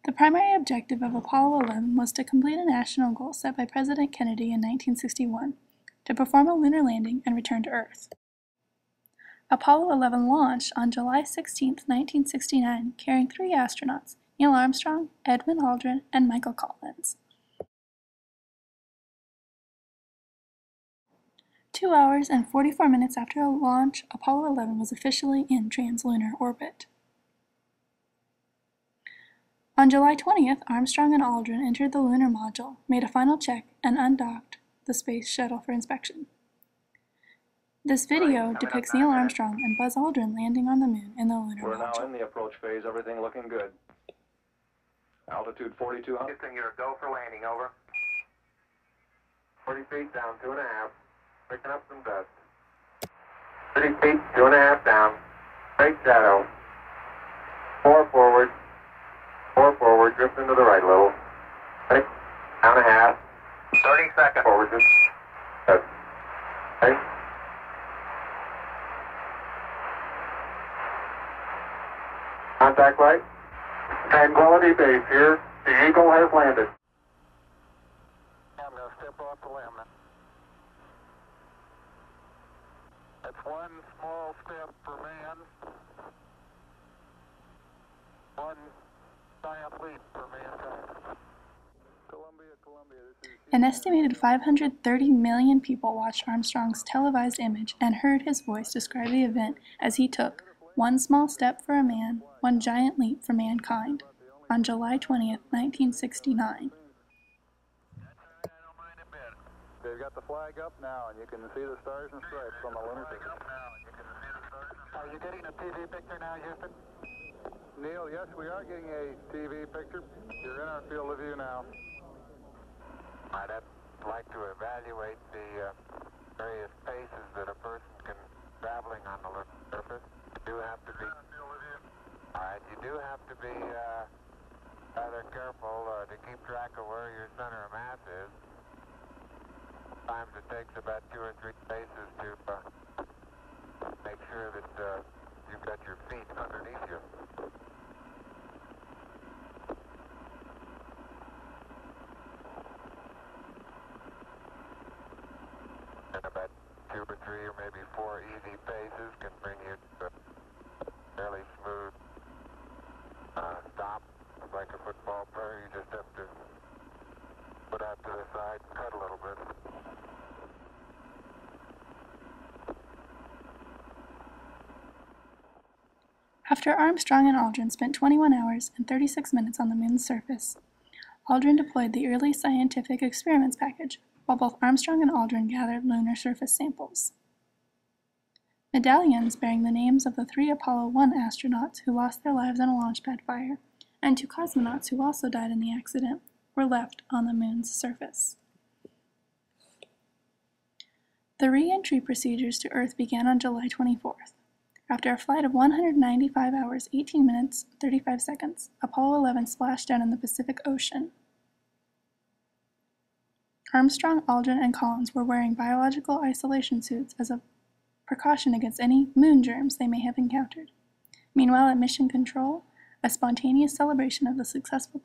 The primary objective of Apollo 11 was to complete a national goal set by President Kennedy in 1961, to perform a lunar landing and return to Earth. Apollo 11 launched on July 16, 1969, carrying 3 astronauts, Neil Armstrong, Edwin Aldrin, and Michael Collins. 2 hours and 44 minutes after launch, Apollo 11 was officially in translunar orbit. On July 20th, Armstrong and Aldrin entered the lunar module, made a final check, and undocked the space shuttle for inspection. This video depicts Neil Armstrong and Buzz Aldrin landing on the moon in the lunar We're module. now in the approach phase, everything looking good. Altitude 4,200. Houston, you're go for landing, over. 40 feet down, 2.5. Picking up some dust. 30 feet, 2.5 down. Straight shadow. 4 forward. 4 forward, drift into the right a little. 6, down a half. 30 seconds. Forward, just. Good. Okay. Contact light. Tranquility Base here. The Eagle has landed. I'm going to step off the limb now. That's one small step for man. One giant leap for mankind. Columbia, this is... An estimated 530 million people watched Armstrong's televised image and heard his voice describe the event as he took one small step for a man, one giant leap for mankind, on July 20th, 1969. They've got the flag up now, and you can see the stars and stripes on the lunar surface. Are you getting a TV picture now, Houston? Neil, yes, we are getting a TV picture. You're in our field of view now. I'd like to evaluate the various paces that a person can traveling on the lunar surface. You do have to be. All right, you do have to be rather careful to keep track of where your center of mass is. Sometimes it takes about 2 or 3 paces to make sure that you've got your feet underneath you. And about 2 or 3 or maybe 4 easy paces can bring you to a fairly smooth stop. It's like a football player, you just have to put out to the side and cut a little bit. After Armstrong and Aldrin spent 21 hours and 36 minutes on the moon's surface, Aldrin deployed the early scientific experiments package, while both Armstrong and Aldrin gathered lunar surface samples. Medallions bearing the names of the 3 Apollo 1 astronauts who lost their lives in a launch pad fire, and 2 cosmonauts who also died in the accident, were left on the moon's surface. The re-entry procedures to Earth began on July 24th. After a flight of 195 hours, 18 minutes, 35 seconds, Apollo 11 splashed down in the Pacific Ocean. Armstrong, Aldrin, and Collins were wearing biological isolation suits as a precaution against any moon germs they may have encountered. Meanwhile, at Mission Control, a spontaneous celebration of the successful